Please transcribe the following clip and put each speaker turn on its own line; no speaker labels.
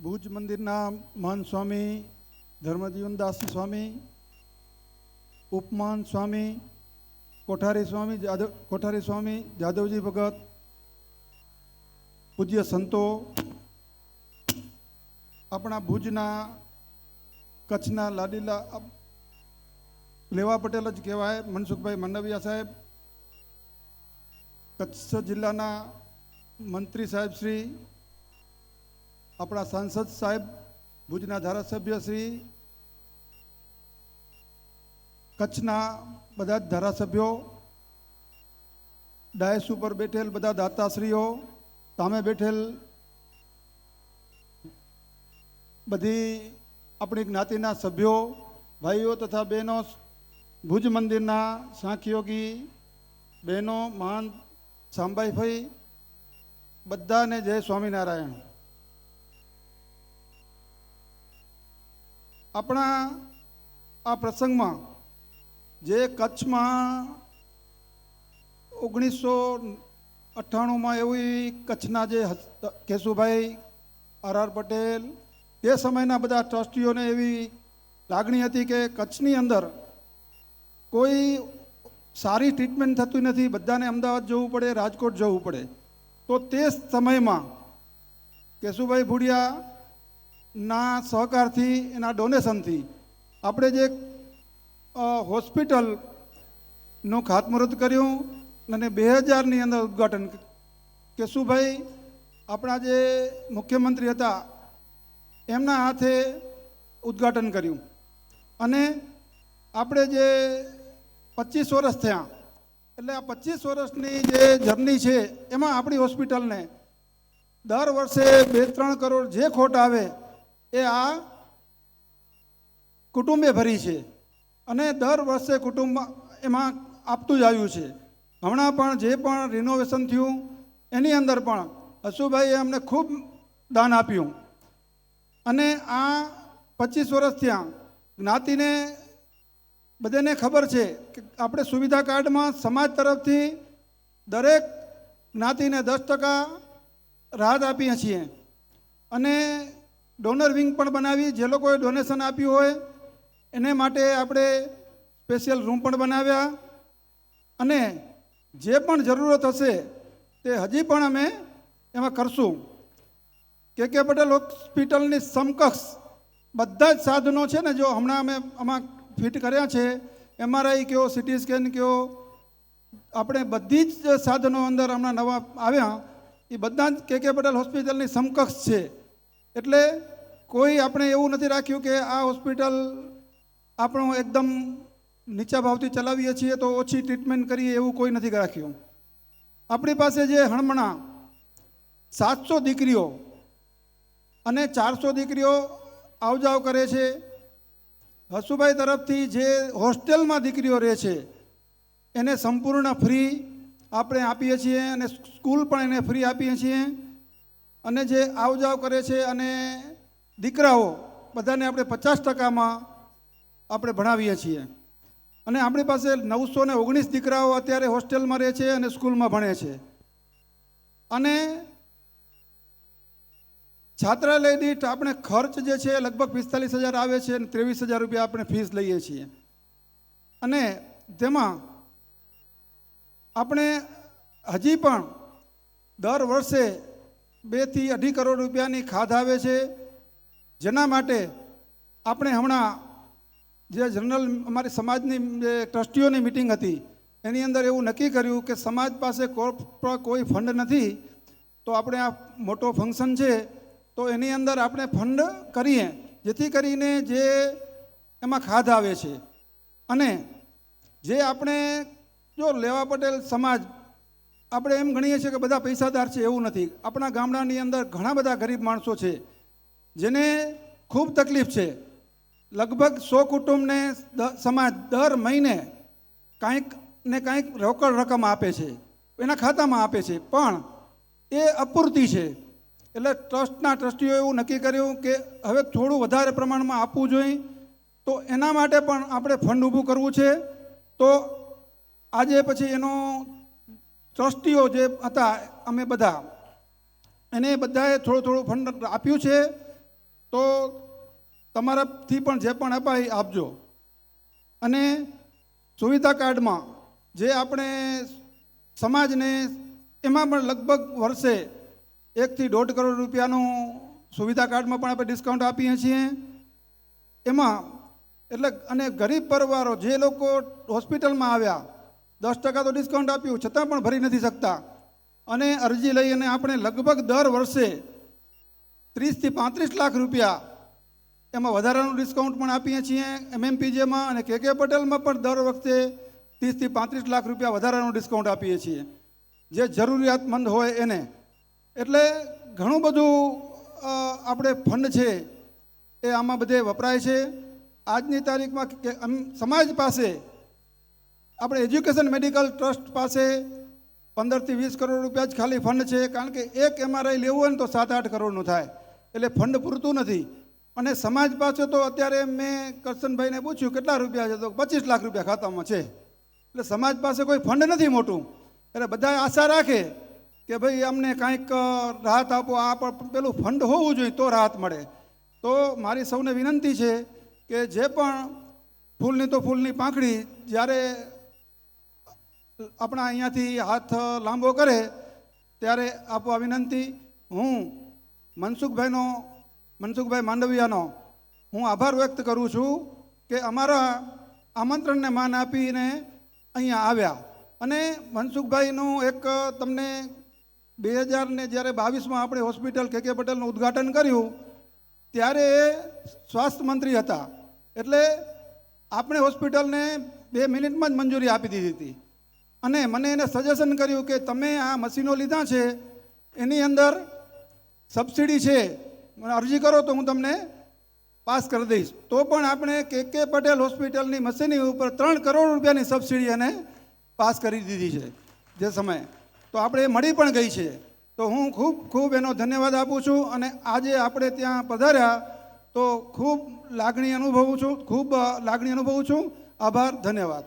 ભુજ મંદિરના મહંત સ્વામી ધર્મજીવનદાસ સ્વામી, ઉપમહંત સ્વામી કોઠારી સ્વામી જાદવજી ભગત, પૂજ્ય સંતો, આપણા ભુજના કચ્છના લાડીલા લેવા પટેલ જ કહેવાય મનસુખભાઈ માંડવિયા સાહેબ, કચ્છ જિલ્લાના મંત્રી સાહેબ શ્રી, આપણા સાંસદ સાહેબ, ભુજના ધારાસભ્ય શ્રી, કચ્છના બધા જ ધારાસભ્યો, ડાયસ ઉપર બેઠેલ બધા દાતાશ્રીઓ, સામે બેઠેલ બધી આપણી જ્ઞાતિના સભ્યો, ભાઈઓ તથા બહેનો, ભુજ મંદિરના સાંખયોગી બહેનો, મહંત સાંબાઈભાઈ, બધાને જય સ્વામિનારાયણ. આપણા આ પ્રસંગમાં જે કચ્છમાં 1998માં એવી કચ્છના જે કેશુભાઈ આર પટેલ તે સમયના બધા ટ્રસ્ટીઓને એવી લાગણી હતી કે કચ્છની અંદર કોઈ સારી ટ્રીટમેન્ટ થતી નથી, બધાને અમદાવાદ જવું પડે, રાજકોટ જવું પડે. તો તે સમયમાં કેશુભાઈ ભુડિયાના સહકારથી, એના ડોનેશનથી આપણે જે હોસ્પિટલનું ખાતમુહૂર્ત કર્યું અને 2000ની અંદર ઉદ્ઘાટન. કેશુભાઈ આપણા જે મુખ્યમંત્રી હતા એમના હાથે ઉદ્ઘાટન કર્યું અને આપણે જે 25 વર્ષ થયા, એટલે આ 25 વર્ષની જે જર્ની છે એમાં આપણી હોસ્પિટલને દર વર્ષે 2-3 કરોડ જે ખોટ આવે એ આ કુટુંબે ભરી છે અને દર વર્ષે કુટુંબ એમાં આપતું જ આવ્યું છે. હમણાં પણ જે પણ રિનોવેશન થયું એની અંદર પણ હસુભાઈએ અમને ખૂબ દાન આપ્યું અને આ 25 વર્ષ થયા. જ્ઞાતિને બધાને ખબર છે કે આપણે સુવિધા કાર્ડમાં સમાજ તરફથી દરેક જ્ઞાતિને 10% રાહત આપીએ છીએ અને ડોનર વિંગ પણ બનાવી, જે લોકોએ ડોનેશન આપ્યું હોય એને માટે આપણે સ્પેશિયલ રૂમ પણ બનાવ્યા અને જે પણ જરૂરત હશે તે હજી પણ અમે એમાં કરશું. કે પટેલ હોસ્પિટલની સમકક્ષ બધા જ સાધનો છે ને, જો હમણાં અમે આમાં ફિટ કર્યા છે, MRI કયો, CT સ્કેન કયો, આપણે બધી જ સાધનો અંદર હમણાં નવા આવ્યા એ બધા જ કે પટેલ હોસ્પિટલની સમકક્ષ છે. એટલે કોઈ આપણે એવું નથી રાખ્યું કે આ હોસ્પિટલ આપણું એકદમ નીચા ભાવથી ચલાવીએ છીએ તો ઓછી ટ્રીટમેન્ટ કરીએ, એવું કોઈ નથી રાખ્યું. આપણી પાસે જે હમણાં 700 દીકરીઓ અને 400 દીકરીઓ આવજાવ કરે છે. હસુભાઈ તરફથી જે હોસ્ટેલમાં દીકરીઓ રહે છે એને સંપૂર્ણ ફ્રી આપણે આપીએ છીએ અને સ્કૂલ પણ એને ફ્રી આપીએ છીએ અને જે આવજાવ કરે છે અને દીકરાઓ બધાને આપણે 50%માં આપણે ભણાવીએ છીએ અને આપણી પાસે 919 દીકરાઓ અત્યારે હોસ્ટેલમાં રહે છે અને સ્કૂલમાં ભણે છે અને છાત્રાલય દીઠ આપણે ખર્ચ જે છે લગભગ 45,000 આવે છે અને 23,000 રૂપિયા આપણે ફીસ લઈએ છીએ અને તેમાં આપણે હજી પણ દર વર્ષે 2 થી 2.5 કરોડ રૂપિયાની ખાધ આવે છે, જેના માટે આપણે હમણાં જે જનરલ અમારી સમાજની જે ટ્રસ્ટીઓની મિટિંગ હતી એની અંદર એવું નક્કી કર્યું કે સમાજ પાસે કોઈ ફંડ નથી તો આપણે આ મોટો ફંક્શન છે તો એની અંદર આપણે ફંડ કરીએ જેથી કરીને જે એમાં ખાધ આવે છે અને જે આપણે જો લેવા પટેલ સમાજ આપણે એમ ગણીએ છીએ કે બધા પૈસાદાર છે, એવું નથી. આપણા ગામડાની અંદર ઘણા બધા ગરીબ માણસો છે જેને ખૂબ તકલીફ છે. લગભગ 100 કુટુંબને સમાજ દર મહિને કાંઈક ને કાંઈક રોકડ રકમ આપે છે, એના ખાતામાં આપે છે, પણ એ અપૂરતી છે. એટલે ટ્રસ્ટના ટ્રસ્ટીઓએ એવું નક્કી કર્યું કે હવે થોડું વધારે પ્રમાણમાં આપવું જોઈએ, તો એના માટે પણ આપણે ફંડ ઊભું કરવું છે. તો આજે પછી એનો ટ્રસ્ટીઓ જે હતા અમે બધા એને બધાએ થોડું ફંડ આપ્યું છે તો તમારાથી પણ જે પણ અપાય એ આપજો. અને સુવિધા કાર્ડમાં જે આપણે સમાજને એમાં પણ લગભગ વર્ષે 1 થી 1.5 કરોડ રૂપિયાનું સુવિધા કાર્ડમાં પણ આપણે ડિસ્કાઉન્ટ આપીએ છીએ. એમાં એટલે અને ગરીબ પરિવારો જે લોકો હોસ્પિટલમાં આવ્યા 10% તો ડિસ્કાઉન્ટ આપ્યું છતાં પણ ભરી નથી શકતા, અને અરજી લઈ અને આપણે લગભગ દર વર્ષે 30 થી 35 લાખ રૂપિયા એમાં વધારાનું ડિસ્કાઉન્ટ પણ આપીએ છીએ MMPJમાં, અને KK પટેલમાં પણ દર વખતે 30 થી 35 લાખ રૂપિયા વધારાનું ડિસ્કાઉન્ટ આપીએ છીએ જે જરૂરિયાતમંદ હોય એને. એટલે ઘણું બધું આપણે ફંડ છે એ આમાં બધે વપરાય છે. આજની તારીખમાં સમાજ પાસે આપણે એજ્યુકેશન મેડિકલ ટ્રસ્ટ પાસે 15 થી 20 કરોડ રૂપિયા જ ખાલી ફંડ છે, કારણ કે એક MRI લેવું હોય ને તો 7-8 કરોડનું થાય, એટલે ફંડ પૂરતું નથી. અને સમાજ પાસે તો અત્યારે મેં કરશનભાઈને પૂછ્યું કેટલા રૂપિયા છે, તો 25 લાખ રૂપિયા ખાતામાં છે. એટલે સમાજ પાસે કોઈ ફંડ નથી મોટું, એટલે બધા આશા રાખે કે ભાઈ અમને કાંઈક રાહત આપો, આ પણ પેલું ફંડ હોવું જોઈએ તો રાહત મળે. તો મારી સૌને વિનંતી છે કે જે પણ ફૂલની તો ફૂલની પાંખડી જ્યારે આપણા અહીંયાથી હાથ લાંબો કરે ત્યારે આપવા વિનંતી. હું મનસુખભાઈ માંડવિયાનો હું આભાર વ્યક્ત કરું છું કે અમારા આમંત્રણને માન આપીને અહીંયા આવ્યા. અને મનસુખભાઈનું એક તમને 2022માં આપણે હોસ્પિટલ KK પટેલનું ઉદ્ઘાટન કર્યું ત્યારે એ સ્વાસ્થ્ય મંત્રી હતા, એટલે આપણે હોસ્પિટલને 2 મિનિટમાં જ મંજૂરી આપી દીધી હતી. અને મને એને સજેશન કર્યું કે તમે આ મશીનો લીધા છે એની અંદર સબસિડી છે, મને અરજી કરો તો હું તમને પાસ કરી દઈશ. તો પણ આપણે KK પટેલ હોસ્પિટલની મશીનરી ઉપર 3 કરોડ રૂપિયાની સબસિડી એને પાસ કરી દીધી છે જે સમયે, તો આપણે એ મળી પણ ગઈ છે. તો હું ખૂબ ખૂબ એનો ધન્યવાદ આપું છું. અને આજે આપણે ત્યાં પધાર્યા તો ખૂબ લાગણી અનુભવું છું. આભાર, ધન્યવાદ.